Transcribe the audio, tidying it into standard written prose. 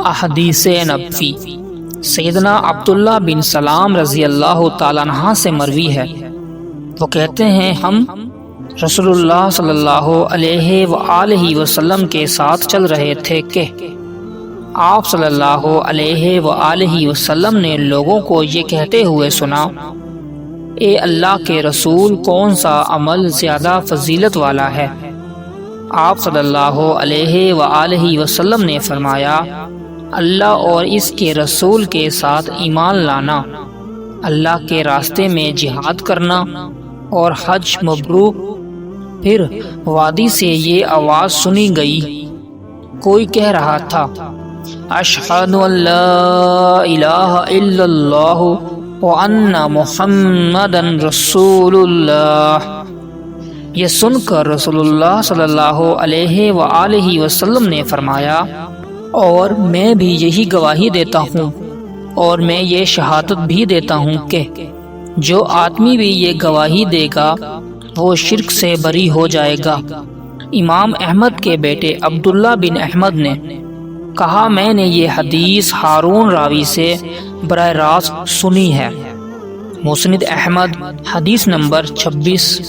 احادیث نبوی سیدنا عبداللہ بن سلام رضی اللہ تعالیٰ عنہ سے مروی ہے، وہ کہتے ہیں ہم رسول اللہ صلی اللہ علیہ وآلہ وسلم کے ساتھ چل رہے تھے کہ آپ صلی اللہ علیہ وآلہ وسلم نے لوگوں کو یہ کہتے ہوئے سنا، اے اللہ کے رسول، کون سا عمل زیادہ فضیلت والا ہے؟ آپ صلی اللہ علیہ وآلہ وسلم نے فرمایا، اللہ اور اس کے رسول کے ساتھ ایمان لانا، اللہ کے راستے میں جہاد کرنا اور حج مبرور۔ پھر وادی سے یہ آواز سنی گئی، کوئی کہہ رہا تھا، اشہد ان لا الہ الا اللہ وان محمدا رسول اللہ۔ یہ سن کر رسول اللہ صلی اللہ علیہ وآلہ وسلم نے فرمایا، اور میں بھی یہی گواہی دیتا ہوں اور میں یہ شہادت بھی دیتا ہوں کہ جو آدمی بھی یہ گواہی دے گا وہ شرک سے بری ہو جائے گا۔ امام احمد کے بیٹے عبداللہ بن احمد نے کہا، میں نے یہ حدیث ہارون راوی سے براہ راست سنی ہے۔ مسند احمد حدیث نمبر 26۔